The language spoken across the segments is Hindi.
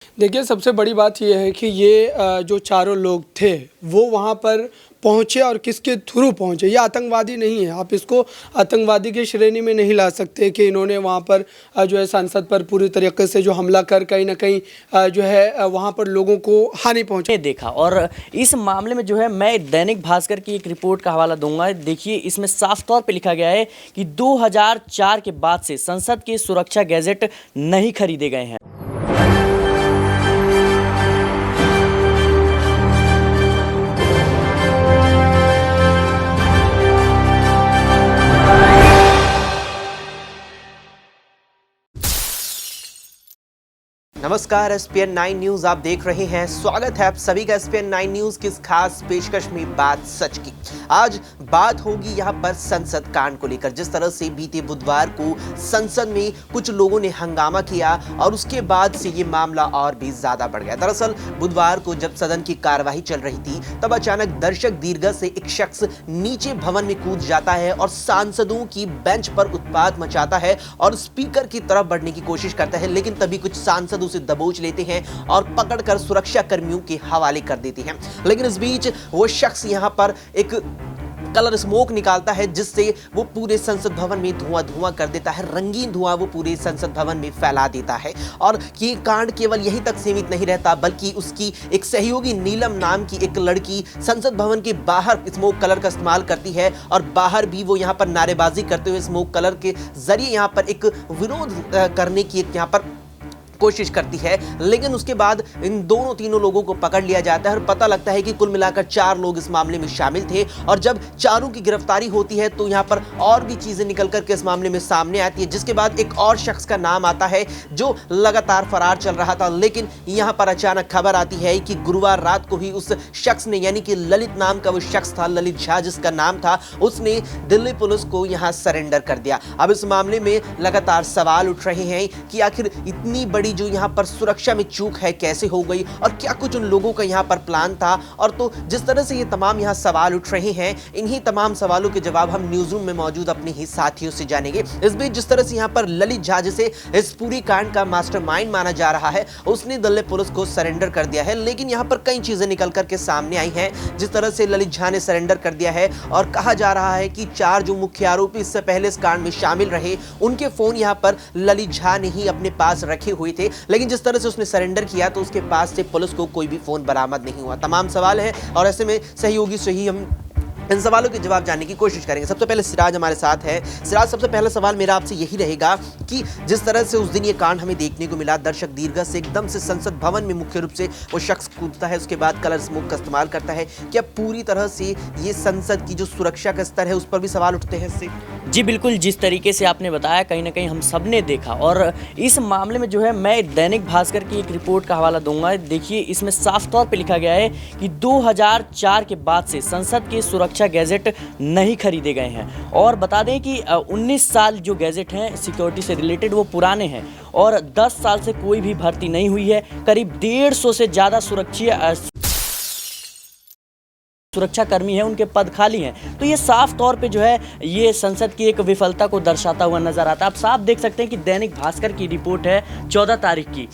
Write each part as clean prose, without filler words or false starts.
देखिए, सबसे बड़ी बात ये है कि ये जो चारों लोग थे, वो वहाँ पर पहुँचे और किसके थ्रू पहुँचे। ये आतंकवादी नहीं है, आप इसको आतंकवादी की श्रेणी में नहीं ला सकते कि इन्होंने वहाँ पर जो है सांसद पर पूरी तरीके से जो हमला कर कहीं न कहीं जो है वहाँ पर लोगों को हानि पहुँचा। देखा और इस मामले में जो है मैं दैनिक भास्कर की एक रिपोर्ट का हवाला दूंगा। देखिए, इसमें साफ तौर पे लिखा गया है कि 2004 के बाद से संसद के सुरक्षा गैजेट नहीं खरीदे गए हैं। नमस्कार, SPN 9 न्यूज आप देख रहे हैं। स्वागत है आप सभी का SPN 9 न्यूज की इस खास पेशकश में बात सच की। आज बात होगी यहाँ पर संसद कांड को लेकर। जिस तरह से बीते बुधवार को संसद में कुछ लोगों ने हंगामा किया और उसके बाद से ये मामला और भी ज्यादा बढ़ गया। दरअसल बुधवार को जब सदन की कार्यवाही चल रही थी, तब अचानक दर्शक दीर्घा से एक शख्स नीचे भवन में कूद जाता है और सांसदों की बेंच पर उत्पात मचाता है और स्पीकर की तरफ बढ़ने की कोशिश करता है, लेकिन तभी कुछ सांसद उसे दबोच लेते हैं और पकड़कर सुरक्षा कर्मियों के हवाले कर देते हैं। लेकिन इस बीच वो शख्स यहां पर एक कलर स्मोक निकालता है, जिससे वो पूरे संसद भवन में धुआं कर देता है। रंगीन धुआं वो पूरे संसद भवन में फैला देता है। और ये कांड केवल यहीं तक सीमित नहीं रहता, बल्कि उसकी एक सहयोगी नीलम नाम की एक लड़की संसद भवन के बाहर स्मोक कलर का इस्तेमाल करती है और बाहर भी वो यहाँ पर नारेबाजी करते हुए स्मोक कलर के जरिए यहाँ पर एक विरोध करने की एक यहाँ पर कोशिश करती है। लेकिन उसके बाद इन तीनों लोगों को पकड़ लिया जाता है और पता लगता है कि कुल मिलाकर 4 लोग इस मामले में शामिल थे। और जब चारों की गिरफ्तारी होती है तो यहाँ पर और भी चीजें निकल करके इस मामले में सामने आती है, जिसके बाद एक और शख्स का नाम आता है जो लगातार फरार चल रहा था। लेकिन यहाँ पर अचानक खबर आती है कि गुरुवार रात को ही उस शख्स ने, यानी कि ललित नाम का वो शख्स था, ललित झा जिसका नाम था, उसने दिल्ली पुलिस को यहाँ सरेंडर कर दिया। अब इस मामले में लगातार सवाल उठ रहे हैं कि आखिर इतनी बड़ी जो यहां पर सुरक्षा में चूक है कैसे हो गई और क्या कुछ उन लोगों का यहां पर प्लान था। और तो जिस तरह से ये तमाम यहां सवाल उठ रहे हैं, इन्हीं तमाम सवालों के जवाब हम न्यूज रूम में मौजूद अपने ही साथियों से जानेंगे। इस बीच जिस तरह से यहां पर ललित झा, जिसे इस पूरी कांड का मास्टरमाइंड माना जा रहा है, उसने दिल्ली पुलिस को सरेंडर कर दिया है। लेकिन यहां पर कई चीजें निकल करके सामने आई हैं। जिस तरह से ललित झा ने सरेंडर कर दिया है और कहा जा रहा है कि 4 जो मुख्य आरोपी इससे पहले इस कांड में शामिल रहे, उनके फोन यहां पर ललित झा ने ही अपने पास रखे हुए थे। लेकिन जिस तरह से उसने सरेंडर किया तो उसके पास से पुलिस को कोई भी फोन बरामद नहीं हुआ। तमाम सवाल हैं और ऐसे में सहयोगी से ही हम इन सवालों के जवाब जानने की कोशिश करेंगे। सबसे पहले सिराज हमारे साथ है। सिराज, सबसे पहला सवाल मेरा आपसे यही रहेगा कि जिस तरह से उस दिन ये कांड हमें देखने को मिला, दर्शक दीर्घा से एकदम से संसद भवन में मुख्य रूप से वो शख्स कूदता है, उसके बाद कलर स्मोक का इस्तेमाल करता है, क्या पूरी तरह से ये संसद की जो सुरक्षा का स्तर है उस पर भी सवाल उठते हैं इससे? जी बिल्कुल, जिस तरीके से आपने बताया कहीं ना कहीं हम सब ने देखा और इस मामले में जो है मैं दैनिक भास्कर की एक रिपोर्ट का हवाला दूंगा। देखिए, इसमें साफ तौर पे लिखा गया है कि 2004 के बाद से संसद के सुरक्षा गैजेट नहीं खरीदे गए हैं। और बता दें कि 19 साल जो गैजेट हैं सिक्योरिटी से रिलेटेड वो पुराने हैं और 10 साल से कोई भी भर्ती नहीं हुई है। करीब 150 से ज़्यादा सुरक्षा कर्मी हैं, उनके पद खाली हैं। तो ये साफ तौर पे जो है ये संसद की एक विफलता को दर्शाता हुआ नजर आता है। आप साफ देख सकते हैं कि दैनिक भास्कर की रिपोर्ट है 14 तारीख की,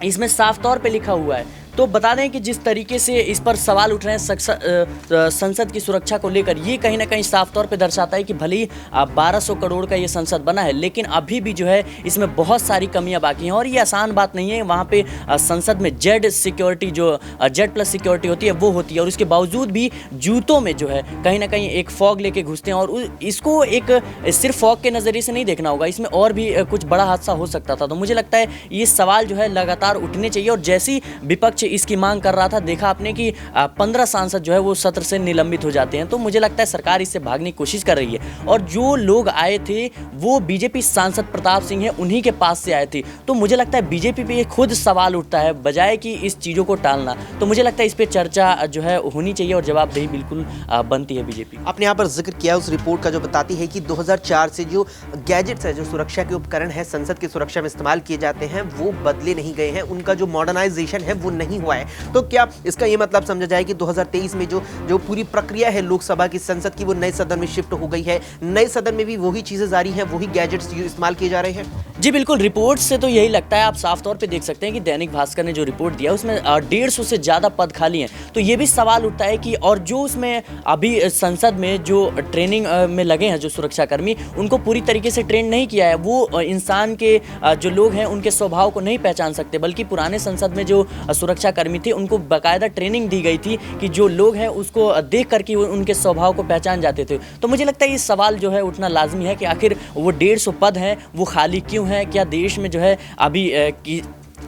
इसमें साफ तौर पे लिखा हुआ है। तो बता दें कि जिस तरीके से इस पर सवाल उठ रहे हैं संसद की सुरक्षा को लेकर, ये कहीं ना कहीं साफ तौर पे दर्शाता है कि भले ही 1200 करोड़ का ये संसद बना है, लेकिन अभी भी जो है इसमें बहुत सारी कमियां बाकी हैं। और ये आसान बात नहीं है। वहाँ पे संसद में जेड सिक्योरिटी, जो जेड+ सिक्योरिटी होती है वो होती है, और उसके बावजूद भी जूतों में जो है कहीं ना कहीं एक फॉग लेके घुसते हैं। और इसको एक सिर्फ फॉग के नज़रिए से नहीं देखना होगा, इसमें और भी कुछ बड़ा हादसा हो सकता था। तो मुझे लगता है ये सवाल जो है लगातार उठने चाहिए। और जैसी विपक्ष इसकी मांग कर रहा था, देखा आपने कि 15 सांसद जो है वो सत्र से निलंबित हो जाते हैं। तो मुझे लगता है सरकार इससे भागने की कोशिश कर रही है। और जो लोग आए थे वो बीजेपी सांसद प्रताप सिंह है, उन्हीं के पास से आए थे। तो मुझे लगता है बीजेपी पे खुद सवाल उठता है, बजाय कि इस चीज़ों को टालना। तो मुझे लगता है इस पर चर्चा जो है होनी चाहिए और जवाबदेही बिल्कुल बनती है बीजेपी। आपने यहाँ पर जिक्र किया उस रिपोर्ट का जो बताती है कि 2004 से जो गैजेट्स है, जो सुरक्षा के उपकरण है संसद की सुरक्षा में इस्तेमाल किए जाते हैं, वो बदले नहीं गए हैं। उनका जो मॉडर्नाइजेशन है वो नहीं नहीं हुआ है, तो क्या इसका ये मतलब समझा जाए कि 2023 में जो पूरी प्रक्रिया है लोकसभा की, संसद की, वो नए सदन में शिफ्ट हो गई है? नए सदन में भी वही चीजें जारी हैं, वही गैजेट्स इस्तेमाल किए जा रहे हैं? जी बिल्कुल, रिपोर्ट से तो यही लगता है। आप साफ तौर पे देख सकते हैं कि दैनिक भास्कर ने जो रिपोर्ट दिया उसमें 150 से ज़्यादा पद खाली हैं। तो ये भी सवाल उठता है कि और जो उसमें अभी संसद में जो ट्रेनिंग में लगे हैं जो सुरक्षाकर्मी, उनको पूरी तरीके से ट्रेन नहीं किया है। वो इंसान के जो लोग हैं उनके स्वभाव को नहीं पहचान सकते, बल्कि पुराने संसद में जो सुरक्षाकर्मी थे उनको बाकायदा ट्रेनिंग दी गई थी कि जो लोग हैं उसको देख करके उनके स्वभाव को पहचान जाते थे। तो मुझे लगता है ये सवाल जो है उठना लाजमी है कि आखिर वो 150 पद हैं वो खाली क्यों है? क्या देश में जो है अभी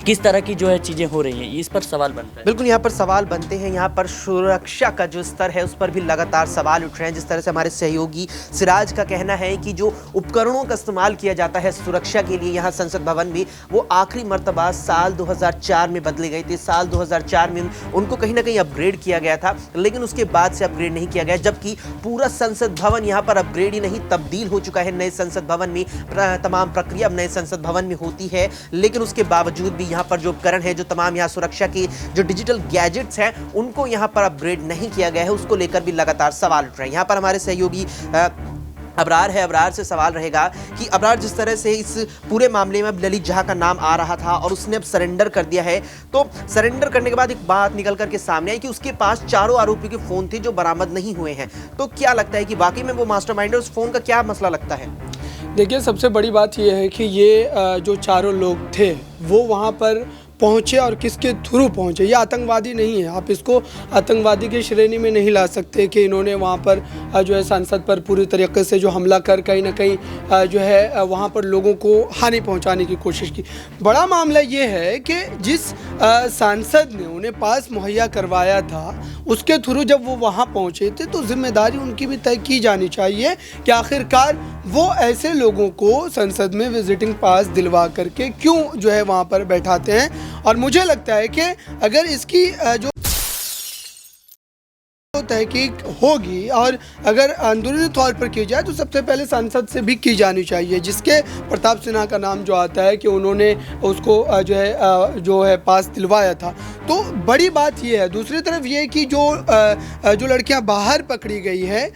किस तरह की जो है चीज़ें हो रही हैं, इस पर सवाल बनता है। बिल्कुल, यहाँ पर सवाल बनते हैं। यहाँ पर सुरक्षा का जो स्तर है उस पर भी लगातार सवाल उठ रहे हैं। जिस तरह से हमारे सहयोगी सिराज का कहना है कि जो उपकरणों का इस्तेमाल किया जाता है सुरक्षा के लिए यहाँ संसद भवन में, वो आखिरी मर्तबा साल 2004 में बदले गए थे। साल 2004 में उनको कहीं ना कहीं अपग्रेड किया गया था, लेकिन उसके बाद से अपग्रेड नहीं किया गया, जबकि पूरा संसद भवन यहाँ पर अपग्रेड ही नहीं तब्दील हो चुका है नए संसद भवन में। तमाम प्रक्रिया नए संसद भवन में होती है, लेकिन उसके बावजूद भी यहाँ पर जो उपकरण है, जो तमाम यहाँ सुरक्षा के जो डिजिटल गैजेट्स हैं, उनको यहाँ पर अपग्रेड नहीं किया गया है। उसको लेकर भी लगातार सवाल उठ रहे हैं। यहाँ पर हमारे सहयोगी अबरार है। अबरार से सवाल रहेगा कि अबरार, जिस तरह से इस पूरे मामले में अब ललित जहाँ का नाम आ रहा था और उसने अब सरेंडर कर दिया है, तो सरेंडर करने के बाद एक बात निकल करके सामने आई कि उसके पास चारों आरोपियों के फोन थे जो बरामद नहीं हुए हैं। तो क्या लगता है कि वाकई में वो मास्टरमाइंड है? उस फोन का क्या मसला लगता है? देखिए, सबसे बड़ी बात यह है कि ये जो चारों लोग थे वो वहाँ पर पहुँचे और किसके थ्रू पहुँचे। ये आतंकवादी नहीं है, आप इसको आतंकवादी की श्रेणी में नहीं ला सकते कि इन्होंने वहाँ पर जो है सांसद पर पूरी तरीके से जो हमला कर कहीं ना कहीं जो है वहाँ पर लोगों को हानि पहुँचाने की कोशिश की। बड़ा मामला ये है कि जिस सांसद ने उन्हें पास मुहैया करवाया था उसके थ्रू जब वो वहाँ पहुँचे थे, तो जिम्मेदारी उनकी भी तय की जानी चाहिए कि आखिरकार वो ऐसे लोगों को संसद में विजिटिंग पास दिलवा करके क्यों जो है वहाँ पर बैठाते हैं। और मुझे लगता है कि अगर इसकी जो तहकीक होगी और अगर अंदरूनी तौर पर की जाए तो सबसे पहले सांसद से भी की जानी चाहिए, जिसके प्रताप सिन्हा का नाम जो आता है कि उन्होंने उसको जो है पास दिलवाया था। तो बड़ी बात यह है। दूसरी तरफ ये कि जो लड़कियां बाहर पकड़ी गई है,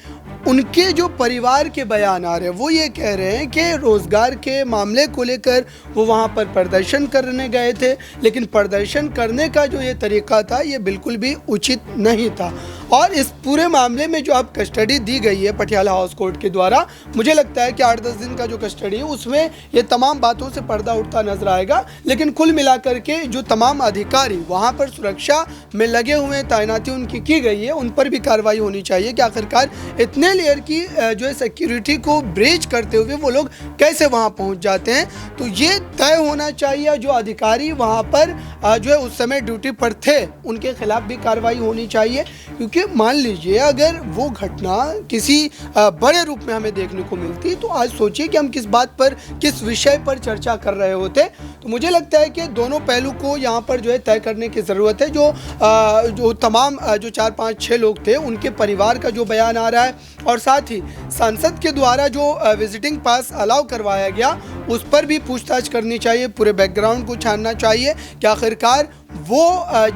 उनके जो परिवार के बयान आ रहे हैं वो ये कह रहे हैं कि रोज़गार के मामले को लेकर वो वहाँ पर प्रदर्शन करने गए थे, लेकिन प्रदर्शन करने का जो ये तरीका था ये बिल्कुल भी उचित नहीं था। और इस पूरे मामले में जो अब कस्टडी दी गई है पटियाला हाउस कोर्ट के द्वारा, मुझे लगता है कि 8-10 दिन का जो कस्टडी है उसमें ये तमाम बातों से पर्दा उठता नजर आएगा। लेकिन कुल मिलाकर के जो तमाम अधिकारी वहाँ पर सुरक्षा में लगे हुए हैं, तैनाती उनकी की गई है, उन पर भी कार्रवाई होनी चाहिए कि आखिरकार इतने लेयर की जो है सिक्योरिटी को ब्रीच करते हुए वो लोग कैसे वहाँ पहुँच जाते हैं। तो ये तय होना चाहिए, जो अधिकारी वहाँ पर जो है उस समय ड्यूटी पर थे उनके खिलाफ भी कार्रवाई होनी चाहिए। क्योंकि मान लीजिए अगर वो घटना किसी बड़े रूप में हमें देखने को मिलती, तो आज सोचिए कि हम किस बात पर, किस विषय पर चर्चा कर रहे होते। तो मुझे लगता है कि दोनों पहलू को यहाँ पर जो है तय करने की ज़रूरत है। जो तमाम जो 4-5-6 लोग थे उनके परिवार का जो बयान आ रहा है, और साथ ही सांसद के द्वारा जो विजिटिंग पास अलाउ करवाया गया उस पर भी पूछताछ करनी चाहिए, पूरे बैकग्राउंड को छानना चाहिए कि आखिरकार वो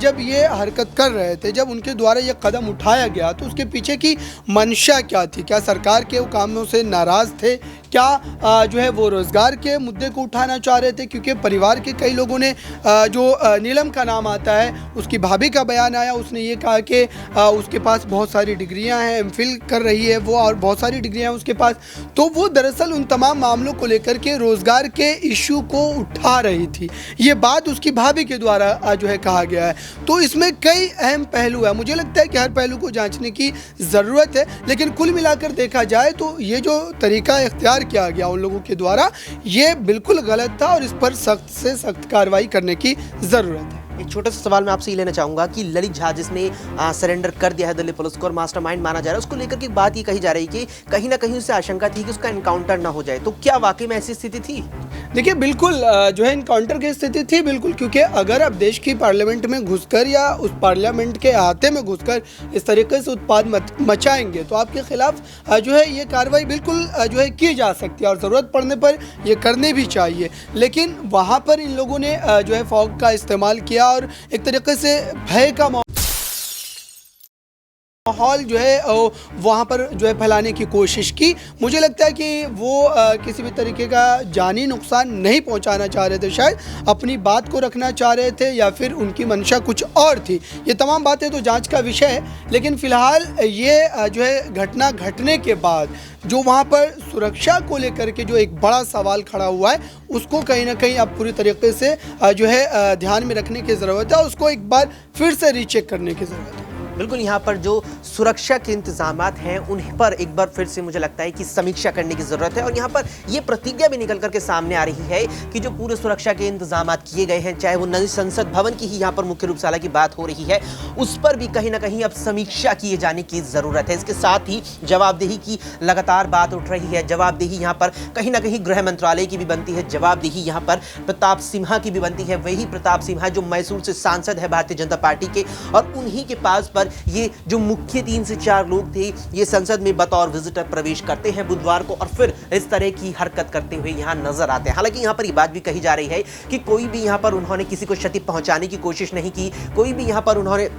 जब ये हरकत कर रहे थे, जब उनके द्वारा ये कदम उठाया गया तो उसके पीछे की मंशा क्या थी। क्या सरकार के कामों से नाराज़ थे? क्या जो है वो रोज़गार के मुद्दे को उठाना चाह रहे थे? क्योंकि परिवार के कई लोगों ने जो नीलम का नाम आता है उसकी भाभी का बयान आया, उसने ये कहा कि उसके पास बहुत सारी डिग्रियां हैं, एमफिल कर रही है वो और बहुत सारी डिग्रियां हैं उसके पास। तो वो दरअसल उन तमाम मामलों को लेकर के रोज़गार के इशू को उठा रही थी। ये बात उसकी भाभी के द्वारा जो है कहा गया है। तो इसमें कई अहम पहलू है, मुझे लगता है कि हर पहलू को जांचने की ज़रूरत है। लेकिन कुल मिलाकर देखा जाए तो ये जो तरीका इख्तियार किया गया उन लोगों के द्वारा, ये बिल्कुल गलत था और इस पर सख्त से सख्त कार्रवाई करने की ज़रूरत है। एक छोटा सा सवाल मैं आपसे ये लेना चाहूँगा कि ललित झा जिसने सरेंडर कर दिया है दिल्ली पुलिस को और मास्टरमाइंड माना जा रहा है, उसको लेकर के बात ये कही जा रही है कि कहीं ना कहीं उससे आशंका थी कि उसका एनकाउंटर ना हो जाए। तो क्या वाकई में ऐसी स्थिति थी? देखिए, बिल्कुल जो है इनकाउंटर की स्थिति थी, बिल्कुल। क्योंकि अगर आप देश की पार्लियामेंट में घुसकर या उस पार्लियामेंट के अहाते में घुसकर इस तरीके से उत्पाद मचाएंगे तो आपके खिलाफ जो है ये कार्रवाई बिल्कुल जो है की जा सकती है और ज़रूरत पड़ने पर ये करनी भी चाहिए। लेकिन वहाँ पर इन लोगों ने जो है फॉग का इस्तेमाल किया और एक तरीके से भय का माहौल जो है वहाँ पर जो है फैलाने की कोशिश की। मुझे लगता है कि वो किसी भी तरीके का जानी नुकसान नहीं पहुँचाना चाह रहे थे, शायद अपनी बात को रखना चाह रहे थे या फिर उनकी मंशा कुछ और थी। ये तमाम बातें तो जांच का विषय है, लेकिन फ़िलहाल ये जो है घटना घटने के बाद जो वहाँ पर सुरक्षा को लेकर के जो एक बड़ा सवाल खड़ा हुआ है, उसको कहीं ना कहीं अब पूरी तरीके से जो है ध्यान में रखने की ज़रूरत है, उसको एक बार फिर से रीचेक करने की ज़रूरत है। बिल्कुल, यहाँ पर जो सुरक्षा के इंतजामात हैं उन पर एक बार फिर से मुझे लगता है कि समीक्षा करने की ज़रूरत है। और यहाँ पर ये प्रतिज्ञा भी निकल करके सामने आ रही है कि जो पूरे सुरक्षा के इंतजामात किए गए हैं, चाहे वो नई संसद भवन की ही यहाँ पर मुख्य रूप से हालांकि बात हो रही है, उस पर भी कहीं ना कहीं अब समीक्षा किए जाने की ज़रूरत है। इसके साथ ही जवाबदेही की लगातार बात उठ रही है। जवाबदेही यहाँ पर कहीं ना कहीं गृह मंत्रालय की भी बनती है, जवाबदेही यहाँ पर प्रताप सिम्हा की भी बनती है। वही प्रताप सिम्हा जो मैसूर से सांसद है भारतीय जनता पार्टी के, और उन्हीं के पास पर ये जो मुख्य 3 से 4 लोग थे, ये संसद में बतौर विजिटर प्रवेश करते हैं बुधवार को और फिर इस तरह की हरकत करते हुए यहाँ नजर आते हैं। हालांकि यहाँ पर ये बात भी कही जा रही है कि कोई भी यहाँ पर उन्होंने किसी को क्षति पहुंचाने की कोशिश नहीं की, कोई भी यहाँ पर उन्होंने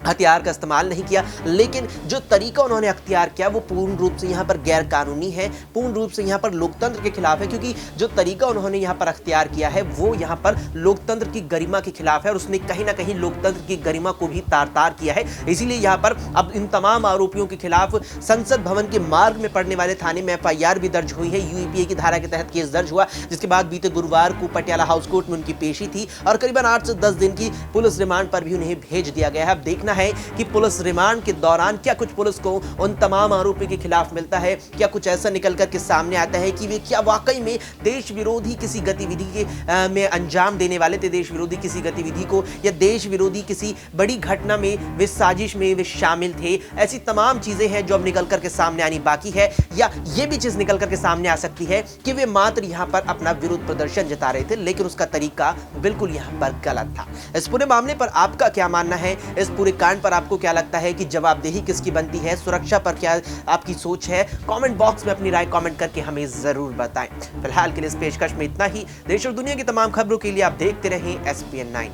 हथियार का इस्तेमाल नहीं किया, लेकिन जो तरीका उन्होंने अख्तियार किया वो पूर्ण रूप से यहाँ पर गैर कानूनी है, पूर्ण रूप से यहाँ पर लोकतंत्र के खिलाफ है। क्योंकि जो तरीका उन्होंने यहाँ पर अख्तियार किया है वो यहाँ पर लोकतंत्र की गरिमा के खिलाफ है और उसने कहीं ना कहीं लोकतंत्र की गरिमा को भी तार-तार किया है। इसीलिए यहाँ पर अब इन तमाम आरोपियों के खिलाफ संसद भवन के मार्ग में पड़ने वाले थाने में FIR भी दर्ज हुई है। यूईपीए की धारा के तहत केस दर्ज हुआ, जिसके बाद बीते गुरुवार को पटियाला हाउस कोर्ट में उनकी पेशी थी और करीबन 8 से 10 दिन की पुलिस रिमांड पर भी उन्हें भेज दिया गया है। अब देखना है कि पुलिस रिमांड के दौरान क्या कुछ पुलिस को उन तमाम आरोपियों के खिलाफ मिलता है, क्या कुछ ऐसा निकल कर के सामने आता है कि वे क्या वाकई में देश विरोधी किसी गतिविधि के में अंजाम देने वाले थे, देश विरोधी किसी गतिविधि को या देश विरोधी किसी बड़ी घटना में वे साजिश में वे शामिल थे। ऐसी तमाम चीजें हैं जो अब निकल करके सामने आनी बाकी है, या ये भी चीज निकल करके सामने आ सकती है कि वे मात्र यहाँ पर अपना विरोध प्रदर्शन जता रहे थे, लेकिन उसका तरीका बिल्कुल यहाँ पर गलत था। इस पूरे मामले पर आपका क्या मानना है? इस पूरे कांड पर आपको क्या लगता है कि जवाबदेही किसकी बनती है? सुरक्षा पर क्या आपकी सोच है? कमेंट बॉक्स में अपनी राय कमेंट करके हमें जरूर बताएं। फिलहाल के लिए इस पेशकश में इतना ही। देश और दुनिया की तमाम खबरों के लिए आप देखते रहें SPN9।